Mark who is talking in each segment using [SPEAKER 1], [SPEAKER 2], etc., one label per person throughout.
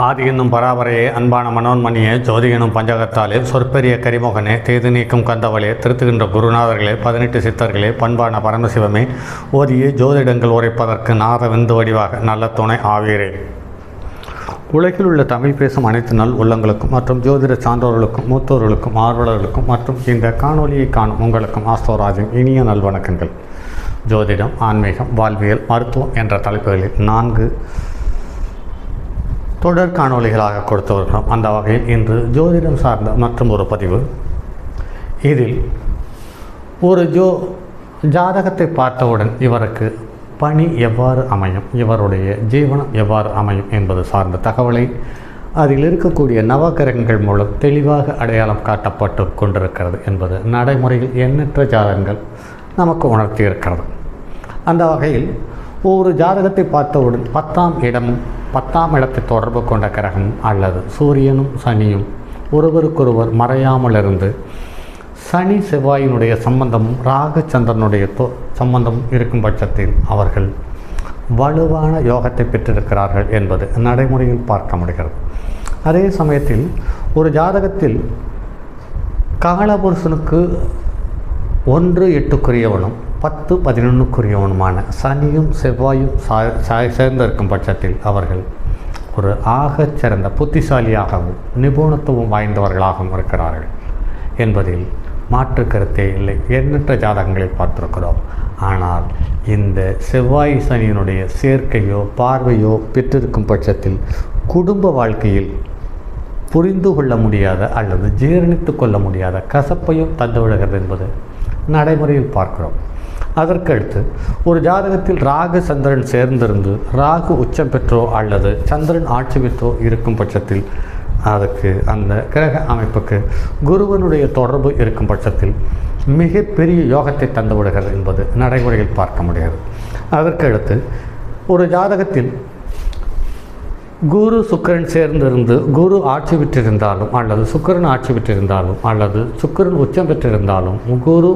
[SPEAKER 1] ஆதி என்னும் பராபரையே, அன்பான மனோன்மணியே, ஜோதி எனும் பஞ்சகத்தாலே, சொற்பெரிய கரிமுகனே, தேது நீக்கும் கந்தவளே, திருத்துகின்ற குருநாதர்களே, 18 சித்தர்களே, பண்பான பரமசிவமே, ஓதியே ஜோதிடங்கள் உரைப்பதற்கு நாத விந்து வடிவாக நல்ல துணை ஆவீரே. உலகில் உள்ள தமிழ் பேசும் அனைத்து நல் உள்ளங்களுக்கும் மற்றும் ஜோதிட சான்றோர்களுக்கும் மூத்தோர்களுக்கும் ஆர்வலர்களுக்கும் மற்றும் இந்த காணொலியை காணும் உங்களுக்கும் ஆஸ்தோராஜின் இனிய நல்வணக்கங்கள். ஜோதிடம், ஆன்மீகம், வாழ்வியல், மருத்துவம் என்ற தலைப்புகளில் 4 தொடர் காணொலிகளாக கொடுத்து வருகிறோம். அந்த வகையில் இன்று ஜோதிடம் சார்ந்த மற்றும் ஒரு பதிவு. இதில் ஒரு ஜாதகத்தை பார்த்தவுடன் இவருக்கு பணி எவ்வாறு அமையும், இவருடைய ஜீவனம் எவ்வாறு அமையும் என்பது சார்ந்த தகவலை அதில் இருக்கக்கூடிய நவகிரகங்கள் மூலம் தெளிவாக அடையாளம் காட்டப்பட்டு கொண்டிருக்கிறது என்பது நடைமுறையில் எண்ணற்ற ஜாதகங்கள் நமக்கு உணர்த்தி இருக்கிறது. அந்த வகையில் ஒரு ஜாதகத்தை பார்த்தவுடன் 10ஆம் இடத்தை தொடர்பு கொண்ட கிரகமும் அல்லது சூரியனும் சனியும் ஒருவருக்கொருவர் மறையாமல் இருந்து சனி செவ்வாயினுடைய சம்பந்தமும் ராகு சந்திரனுடைய சம்பந்தமும் இருக்கும் பட்சத்தில் அவர்கள் வலுவான யோகத்தை பெற்றிருக்கிறார்கள் என்பது நடைமுறையில் பார்க்க முடிகிறது. அதே சமயத்தில் ஒரு ஜாதகத்தில் காலபுருஷனுக்கு 1-8க்குரியவனும் 10-11க்குரியவனுமான சனியும் செவ்வாயும் சேர்ந்திருக்கும் பட்சத்தில் அவர்கள் ஒரு ஆகச் சிறந்த புத்திசாலியாகவும் நிபுணத்துவம் வாய்ந்தவர்களாகவும் இருக்கிறார்கள் என்பதில் மாற்று கருத்தே இல்லை. எண்ணற்ற ஜாதகங்களை பார்த்திருக்கிறோம். ஆனால் இந்த செவ்வாய் சனியினுடைய சேர்க்கையோ பார்வையோ பெற்றிருக்கும் பட்சத்தில் குடும்ப வாழ்க்கையில் புரிந்து கொள்ள முடியாத அல்லது ஜீரணித்து கொள்ள முடியாத கசப்பையும் தந்துவிடுகிறது என்பது நடைமுறையில் பார்க்கிறோம். அதற்கடுத்து ஒரு ஜாதகத்தில் ராகு சந்திரன் சேர்ந்திருந்து ராகு உச்சம் பெற்றோ அல்லது சந்திரன் ஆட்சி பெற்றோ இருக்கும் பட்சத்தில் அதுக்கு அந்த கிரக அமைப்புக்கு குருவனுடைய தொடர்பு இருக்கும் பட்சத்தில் மிகப்பெரிய யோகத்தை தந்து விடுகிறது என்பது நடைமுறையில் பார்க்க முடியாது. அதற்கடுத்து ஒரு ஜாதகத்தில் குரு சுக்கிரன் சேர்ந்திருந்து குரு ஆட்சி பெற்றிருந்தாலும் அல்லது சுக்கிரன் ஆட்சி பெற்றிருந்தாலும் அல்லது சுக்கிரன் உச்சம் பெற்றிருந்தாலும் குரு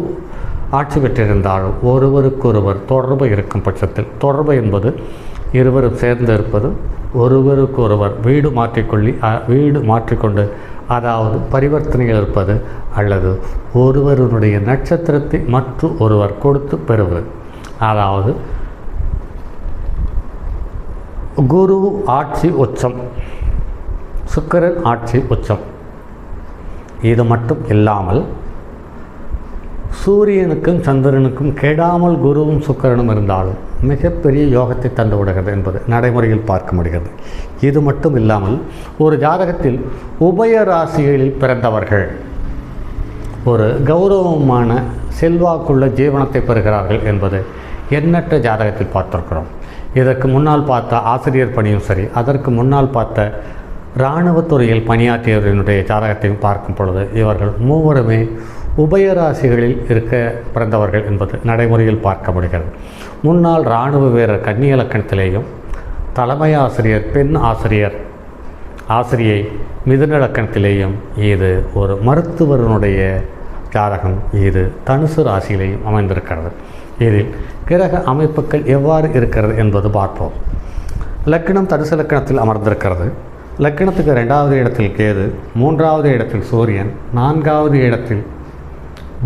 [SPEAKER 1] ஆட்சி பெற்றிருந்தாலும் ஒருவருக்கொருவர் தொடர்பு இருக்கும் பட்சத்தில், தொடர்பு என்பது இருவரும் சேர்ந்து இருப்பது, ஒருவருக்கொருவர் வீடு மாற்றிக்கொண்டு அதாவது பரிவர்த்தனைகள் இருப்பது அல்லது ஒருவருடைய நட்சத்திரத்தை மற்றும் ஒருவர் கொடுத்து பெறுவது, அதாவது குரு ஆட்சி உச்சம், சுக்கிரன் ஆட்சி உச்சம். இது மட்டும் இல்லாமல் சூரியனுக்கும் சந்திரனுக்கும் கெடாமல் குருவும் சுக்கிரனும் இருந்தாலும் மிகப்பெரிய யோகத்தை தந்து விடுகிறது என்பது நடைமுறையில் பார்க்க முடிகிறது. இது மட்டும் இல்லாமல் ஒரு ஜாதகத்தில் உபய ராசிகளில் பிறந்தவர்கள் ஒரு கௌரவமான செல்வாக்குள்ள ஜீவனத்தை பெறுகிறார்கள் என்பது எண்ணற்ற ஜாதகத்தில் பார்த்திருக்கிறோம். இதற்கு முன்னால் பார்த்த ஆசிரியர் பணியும் சரி, அதற்கு முன்னால் பார்த்த இராணுவத்துறையில் பணியாற்றியவர்களுடைய ஜாதகத்தையும் பார்க்கும் பொழுது இவர்கள் மூவருமே உபயராசிகளில் இருக்க பிறந்தவர்கள் என்பது நடைமுறையில் பார்க்க முடிகிறது. முன்னாள் இராணுவ வீரர் கன்னி இலக்கணத்திலேயும் தலைமை ஆசிரியர் பெண் ஆசிரியை மிதுன இலக்கணத்திலேயும், இது ஒரு மருத்துவருடைய ஜாதகம், இது தனுசு ராசியிலேயும் அமைந்திருக்கிறது. இதில் கிரக அமைப்புகள் எவ்வாறு இருக்கிறது என்பது பார்ப்போம். லக்கணம் தனுசு இலக்கணத்தில் அமர்ந்திருக்கிறது. லக்கணத்துக்கு 2வது இடத்தில் கேது, 3வது இடத்தில் சூரியன், 4வது இடத்தில்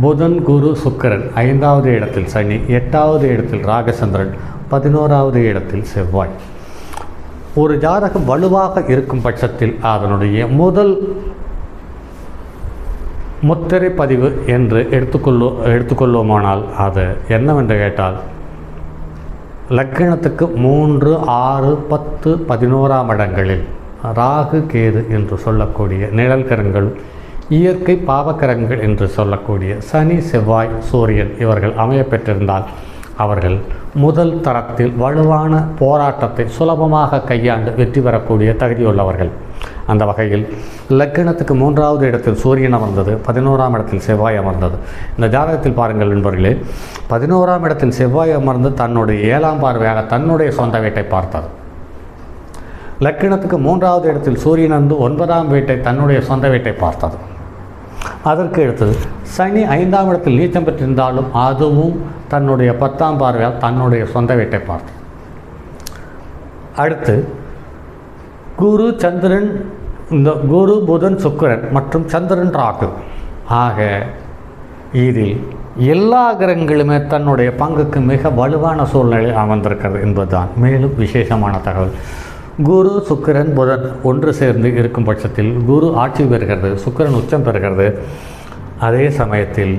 [SPEAKER 1] புதன் குரு சுக்கிரன், 5வது இடத்தில் சனி, 8வது இடத்தில் ராகச்சந்திரன், 11வது இடத்தில் செவ்வாய். ஒரு ஜாதகம் வலுவாக இருக்கும் பட்சத்தில் அதனுடைய முதல் முத்திரை பதிவு என்று எடுத்துக்கொள்வோமானால் அது என்னவென்று கேட்டால், லக்கணத்துக்கு 3, 6, 10, 11ஆம் இடங்களில் ராகு கேது என்று சொல்லக்கூடிய நிழல்கரங்கள், இயற்கை பாவக்கரங்கள் என்று சொல்லக்கூடிய சனி செவ்வாய் சூரியன் இவர்கள் அமைய பெற்றிருந்தால் அவர்கள் முதல் தரத்தில் வலுவான போராட்டத்தை சுலபமாக கையாண்டு வெற்றி பெறக்கூடிய தகுதியுள்ளவர்கள். அந்த வகையில் லக்கணத்துக்கு 3வது இடத்தில் சூரியன் அமர்ந்தது, 11ஆம் இடத்தில் செவ்வாய் அமர்ந்தது. இந்த ஜாதகத்தில் பாருங்கள் நண்பர்களே, 11ஆம் இடத்தில் செவ்வாய் அமர்ந்து தன்னுடைய 7ஆம் பார்வையாக தன்னுடைய சொந்த வீட்டை பார்த்தது. லக்கணத்துக்கு 3வது இடத்தில் சூரியன் வந்து 9ஆம் வீட்டை தன்னுடைய சொந்த வீட்டை பார்த்தது. அதற்கு அடுத்தது சனி 5ஆம் இடத்தில் நீச்சம் பெற்றிருந்தாலும் அதுவும் தன்னுடைய 10ஆம் பார்வையால் தன்னுடைய சொந்த வீட்டை பார்த்தது. அடுத்து குரு சந்திரன், இந்த குரு புதன் சுக்கிரன் மற்றும் சந்திரன் ராகு ஆக இதில் எல்லா கிரகங்களுமே தன்னுடைய பங்குக்கு மிக வலுவான சூழ்நிலை அமர்ந்திருக்கிறது என்பதுதான் மேலும் விசேஷமான தகவல். குரு சுக்கிரன் புதன் ஒன்று சேர்ந்து இருக்கும் பட்சத்தில் குரு ஆட்சி பெறுகிறது, சுக்கிரன் உச்சம் பெறுகிறது. அதே சமயத்தில்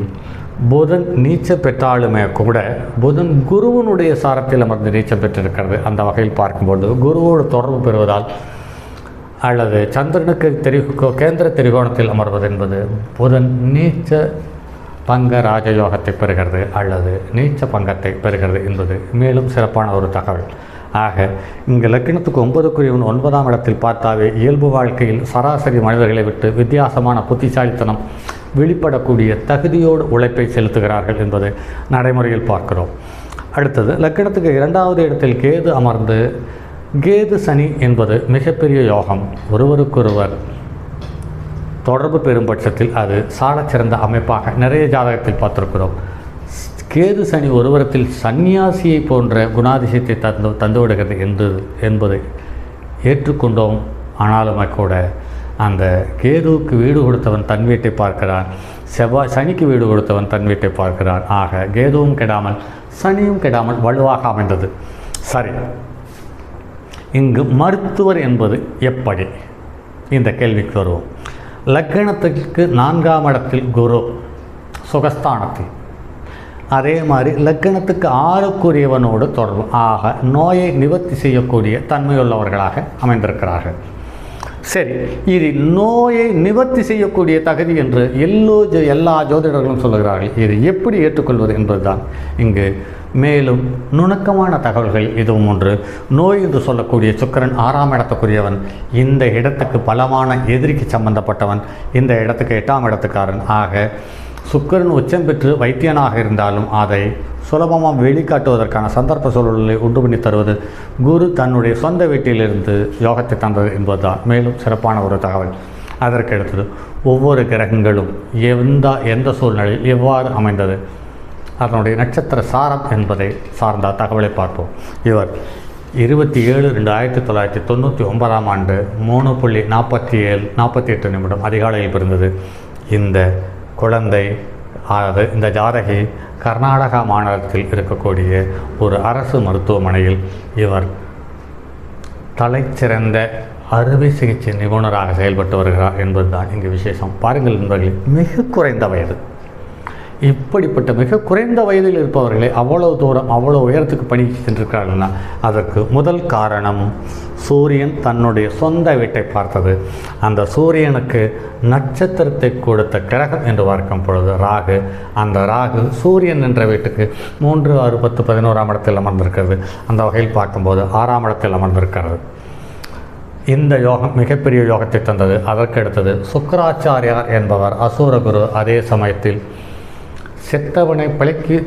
[SPEAKER 1] புதன் நீச்சம் பெற்றாலுமே கூட புதன் குருவனுடைய சாரத்தில் அமர்ந்து நீச்சம் பெற்றிருக்கிறது. அந்த வகையில் பார்க்கும்போது குருவோடு தொடர்பு பெறுவதால் அல்லது சந்திரனுக்கு கேந்திர திரிகோணத்தில் அமர்வது என்பது புதன் நீச்ச பங்க ராஜயோகத்தை பெறுகிறது அல்லது நீச்ச பங்கத்தை பெறுகிறது என்பது மேலும் சிறப்பான ஒரு தகவல். ஆக இங்கு லக்கினத்துக்கு 9க்குரியவன் 9ஆம் இடத்தில் பார்த்தாவே இயல்பு வாழ்க்கையில் சராசரி மனிதர்களை விட்டு வித்தியாசமான புத்திசாலித்தனம் வெளிப்படக்கூடிய தகுதியோடு உழைப்பை செலுத்துகிறார்கள் என்பது நடைமுறையில் பார்க்கிறோம். அடுத்தது லக்கினத்துக்கு 2வது இடத்தில் கேது அமர்ந்து, கேது சனி என்பது மிகப்பெரிய யோகம். ஒருவருக்கொருவர் தொடர்பு பெறும் பட்சத்தில் அது சாலச்சிறந்த அமைப்பாக நிறைய ஜாதகத்தில் பார்த்திருக்கிறோம். கேது சனி ஒருவரத்தில் சந்நியாசியை போன்ற குணாதிசயத்தை தந்துவிடுகிறது என்பதை ஏற்றுக்கொண்டோம். ஆனாலுமே கூட அந்த கேதுவுக்கு வீடு கொடுத்தவன் தன் வீட்டை பார்க்கிறான், சனிக்கு வீடு கொடுத்தவன் தன் வீட்டை பார்க்கிறான். ஆக கேதுவும் கெடாமல் சனியும் கெடாமல் வலுவாக அமைந்தது. சரி, இங்கு மருத்துவர் என்பது எப்படி? இந்த கேள்விக்கு வருவோம். லக்கணத்துக்கு 4ஆம் இடத்தில் குரு சுகஸ்தானத்தில், அதே மாதிரி லக்கணத்துக்கு 6க்குரியவனோடு தொடர்பு. ஆக நோயை நிவர்த்தி செய்யக்கூடிய தன்மையுள்ளவர்களாக அமைந்திருக்கிறார்கள். சரி, இது நோயை நிவர்த்தி செய்யக்கூடிய தகுதி என்று எல்லா ஜோதிடர்களும் சொல்லுகிறார்கள். இது எப்படி ஏற்றுக்கொள்வது என்பதுதான் இங்கு மேலும் நுணுக்கமான தகவல்கள் இதுவும் ஒன்று. நோய் என்று சொல்லக்கூடிய சுக்கிரன் 6ஆம் இடத்துக்குரியவன், இந்த இடத்துக்கு பலமான எதிரிக்கு சம்பந்தப்பட்டவன், இந்த இடத்துக்கு 8ஆம் இடத்துக்காரன். ஆக சுக்கிரன் உச்சம் பெற்று வைத்தியனாக இருந்தாலும் அதை சுலபமாக வெளிக்காட்டுவதற்கான சந்தர்ப்ப சூழலை உண்டு பண்ணி தருவது குரு தன்னுடைய சொந்த வீட்டிலிருந்து யோகத்தை தந்தது என்பதுதான் மேலும் சிறப்பான ஒரு தகவல். அதற்கு அடுத்தது ஒவ்வொரு கிரகங்களும் எந்த சூழ்நிலையில் எவ்வாறு அமைந்தது, அதனுடைய நட்சத்திர சாரம் என்பதை சார்ந்த தகவலை பார்ப்போம். இவர் 27/2/1999ஆம் ஆண்டு 3:47-48 அதிகாலையில் பிறந்தது. இந்த குழந்தை, அதாவது இந்த ஜாதகி கர்நாடகா மாநிலத்தில் இருக்கக்கூடிய ஒரு அரசு மருத்துவமனையில் இவர் தலைச்சிறந்த அறுவை சிகிச்சை நிபுணராக செயல்பட்டு வருகிறார் என்பதுதான் இங்கு விசேஷம். பாருங்கள் நண்பர்களே, மிக குறைந்த வயது, இப்படிப்பட்ட மிக குறைந்த வயதில் இருப்பவர்களை அவ்வளவு தூரம் அவ்வளோ உயரத்துக்கு பணிக்கு சென்றிருக்கிறார்கள்னா அதற்கு முதல் காரணம் சூரியன் தன்னுடைய சொந்த வீட்டை பார்த்தது. அந்த சூரியனுக்கு நட்சத்திரத்தை கொடுத்த கிரகம் என்று பார்க்கும் பொழுது ராகு. அந்த ராகு சூரியன் என்ற வீட்டுக்கு 3, 6, 10, 11ஆம் இடத்தில் அமர்ந்திருக்கிறது. அந்த வகையில் பார்க்கும்போது 6ஆம் இடத்தில் அமர்ந்திருக்கிறது. இந்த யோகம் மிகப்பெரிய யோகத்தை தந்தது. அதற்கு அடுத்தது சுக்கராச்சாரியார் என்பவர் அசூரகுரு. அதே சமயத்தில் செத்தவனை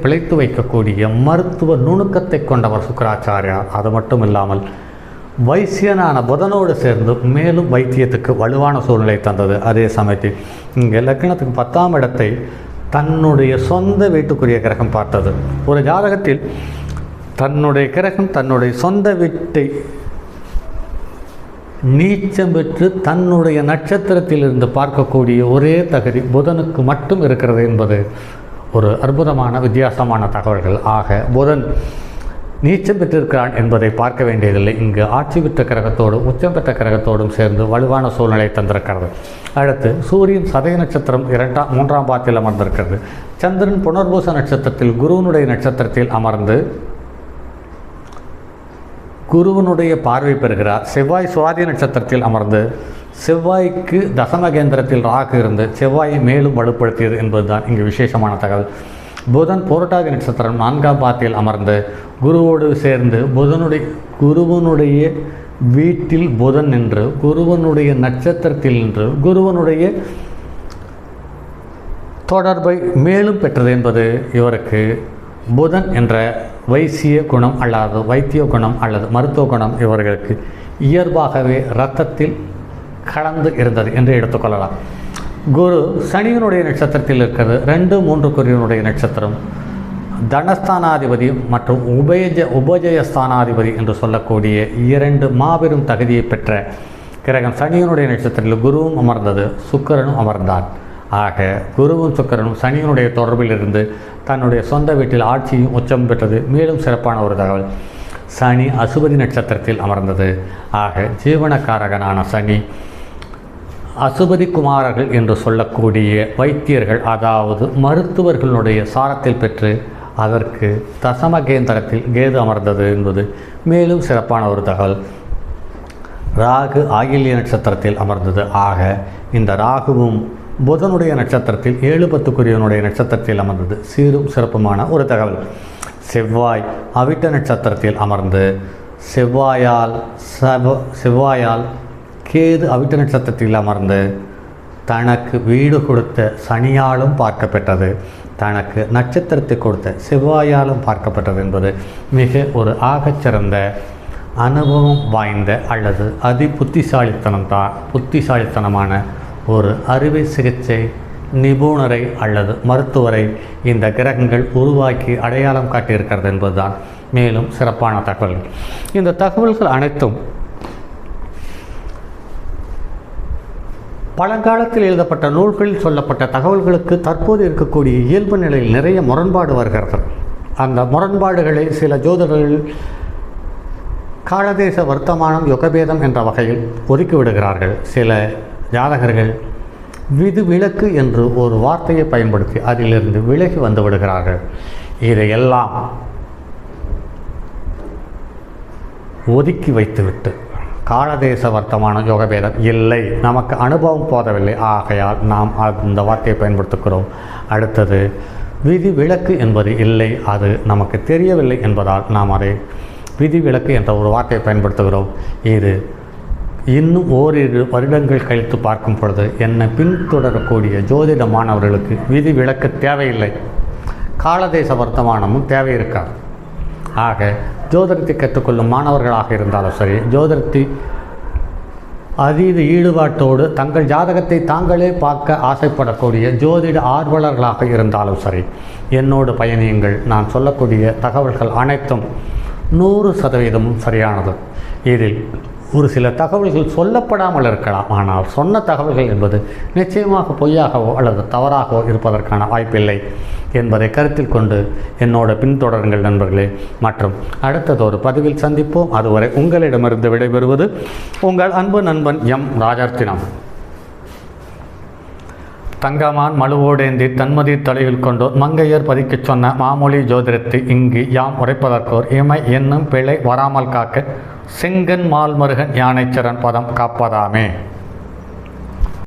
[SPEAKER 1] பிழைத்து வைக்கக்கூடிய மருத்துவ நுணுக்கத்தை கொண்டவர் சுக்கராச்சாரியார். அது மட்டும் இல்லாமல் வைசியனான புதனோடு சேர்ந்து மேலும் வைத்தியத்துக்கு வலுவான சூழ்நிலை தந்தது. அதே சமயத்தில் இங்கே லக்னத்துக்கு 10ஆம் இடத்தை தன்னுடைய சொந்த வீட்டுக்குரிய கிரகம் பார்த்தது. ஒரு ஜாதகத்தில் தன்னுடைய கிரகம் தன்னுடைய சொந்த வீட்டை நீச்சம் பெற்று தன்னுடைய நட்சத்திரத்திலிருந்து பார்க்கக்கூடிய ஒரே தகுதி புதனுக்கு மட்டும் இருக்கிறது என்பது ஒரு அற்புதமான வித்தியாசமான தகவல்கள். ஆக புதன் நீச்சம் பெற்றிருக்கிறான் என்பதை பார்க்க வேண்டியதில்லை. இங்கு ஆட்சி பெற்ற கிரகத்தோடு உச்சம் பெற்ற கிரகத்தோடும் சேர்ந்து வலுவான சூழ்நிலை தந்திருக்கிறது. அடுத்து சூரியன் சதய நட்சத்திரம் 3ஆம் பாதத்தில் அமர்ந்திருக்கிறது. சந்திரன் புனர்பூச நட்சத்திரத்தில் குருவனுடைய நட்சத்திரத்தில் அமர்ந்து குருவனுடைய பார்வை பெறுகிறார். செவ்வாய் சுவாதி நட்சத்திரத்தில் அமர்ந்து செவ்வாய்க்கு தசமகேந்திரத்தில் ராகு இருந்து செவ்வாயை மேலும் வலுப்படுத்தியது என்பதுதான் இங்கு விசேஷமான தகவல். புதன் புரட்டாதி நட்சத்திரம் 4ஆம் பாதத்தில் அமர்ந்து குருவோடு சேர்ந்து குருவனுடைய வீட்டில் புதன் நின்று குருவனுடைய நட்சத்திரத்தில் நின்று குருவனுடைய தொடர்பை மேலும் பெற்றது என்பது இவருக்கு புதன் என்ற வைசிய குணம் அல்லது வைத்திய குணம் அல்லது மருத்துவ குணம் இவர்களுக்கு இயல்பாகவே இரத்தத்தில் கலந்து இருந்தது என்று எடுத்துக்கொள்ளலாம். குரு சனியினுடைய நட்சத்திரத்தில் இருக்கிறது. 2, 3 குருவினுடைய நட்சத்திரம் தனஸ்தானாதிபதி மற்றும் உபஜயஸ்தானாதிபதி என்று சொல்லக்கூடிய 2 மாபெரும் தகுதியை பெற்ற கிரகம் சனியனுடைய நட்சத்திரத்தில் குருவும் அமர்ந்தது, சுக்கிரனும் அமர்ந்தார். ஆக குருவும் சுக்கிரனும் சனியனுடைய தொடர்பில் இருந்து தன்னுடைய சொந்த வீட்டில் ஆட்சியும் உச்சம் பெற்றது. மேலும் சிறப்பான ஒரு தகவல், சனி அசுபதி நட்சத்திரத்தில் அமர்ந்தது. ஆக ஜீவனக்காரகனான சனி அசுபதி குமாரர்கள் என்று சொல்லக்கூடிய வைத்தியர்கள், அதாவது மருத்துவர்களுடைய சாரத்தில் பெற்று அதற்கு தசமகேந்திரத்தில் கேது அமர்ந்தது என்பது மேலும் சிறப்பான ஒரு தகவல். ராகு ஆகில்ய நட்சத்திரத்தில் அமர்ந்தது. ஆக இந்த ராகுவும் புதனுடைய நட்சத்திரத்தில் 7-10 நட்சத்திரத்தில் அமர்ந்தது. சீரும் சிறப்புமான ஒரு தகவல். செவ்வாய் அவிட்ட நட்சத்திரத்தில் அமர்ந்து செவ்வாயால் கேது அவிட்ட நட்சத்திரத்தில் அமர்ந்து தனக்கு வீடு கொடுத்த சனியாலும் பார்க்கப்பட்டது, தனக்கு நட்சத்திரத்தை கொடுத்த செவ்வாயாலும் பார்க்கப்பட்டது என்பது மிக ஒரு ஆகச்சிறந்த அனுபவம் வாய்ந்த அல்லது புத்திசாலித்தனமான ஒரு அறுவை சிகிச்சை நிபுணரை அல்லது மருத்துவரை இந்த கிரகங்கள் உருவாக்கி அடையாளம் காட்டியிருக்கிறது என்பதுதான் மேலும் சிறப்பான தகவல்கள். இந்த தகவல்கள் அனைத்தும் பழங்காலத்தில் எழுதப்பட்ட நூல்களில் சொல்லப்பட்ட தகவல்களுக்கு தற்போது இருக்கக்கூடிய இயல்பு நிலையில் நிறைய முரண்பாடு வருகிறது. அந்த முரண்பாடுகளை சில ஜோதிடர்கள் காலதேச வர்த்தமானம் யுகபேதம் என்ற வகையில் ஒதுக்கிவிடுகிறார்கள். சில ஜாதகர்கள் விதிவிலக்கு என்று ஒரு வார்த்தையை பயன்படுத்தி அதிலிருந்து விலகி வந்து விடுகிறார்கள். இதையெல்லாம் ஒதுக்கி வைத்துவிட்டு காலதேச வர்த்தமான யோகபேதம் இல்லை, நமக்கு அனுபவம் போதவில்லை, ஆகையால் நாம் அந்த வார்த்தையை பயன்படுத்துகிறோம். அடுத்தது விதிவிலக்கு என்பது இல்லை, அது நமக்கு தெரியவில்லை என்பதால் நாம் அதை விதிவிலக்கு என்ற ஒரு வார்த்தையை பயன்படுத்துகிறோம். இது இன்னும் ஓரிரு வருடங்கள் கழித்து பார்க்கும் பொழுது என்னை பின்தொடரக்கூடிய ஜோதிட மாணவர்களுக்கு விதிவிலக்கு தேவையில்லை, காலதேச வர்த்தமானமும் தேவை இருக்காது. ஆக ஜோதிடத்தை கற்றுக்கொள்ளும் மாணவர்களாக இருந்தாலும் சரி, ஜோதிடத்தை அதீத ஈடுபாட்டோடு தங்கள் ஜாதகத்தை தாங்களே பார்க்க ஆசைப்படக்கூடிய ஜோதிட ஆர்வலர்களாக இருந்தாலும் சரி, என்னோடு பயணியுங்கள். நான் சொல்லக்கூடிய தகவல்கள் அனைத்தும் 100% சரியானது. இதில் ஒரு சில தகவல்கள் சொல்லப்படாமல் இருக்கலாம், ஆனால் சொன்ன தகவல்கள் என்பது நிச்சயமாக பொய்யாகவோ அல்லது தவறாகவோ இருப்பதற்கான வாய்ப்பில்லை என்பதை கருத்தில் கொண்டு என்னோட பின்தொடருங்கள் நண்பர்களே. மற்றும் அடுத்ததொரு பதிவில் சந்திப்போம். அதுவரை உங்களிடமிருந்து விடைபெறுவது உங்கள் அன்பு நண்பன் எம் ராஜார்த்தினம். தங்கமான் மழுவோடேந்தி தன்மதி தலையில் கொண்டோர் மங்கையர் பதிக்கச் சொன்ன மாமொழி ஜோதிடத்தை இங்கு யாம் உரைப்பதற்கோர் இமை என்னும் பிழை வராமல் காக்க செங்கன் மால்மருகன் யானைச்சரன் பதம் காப்பதாமே.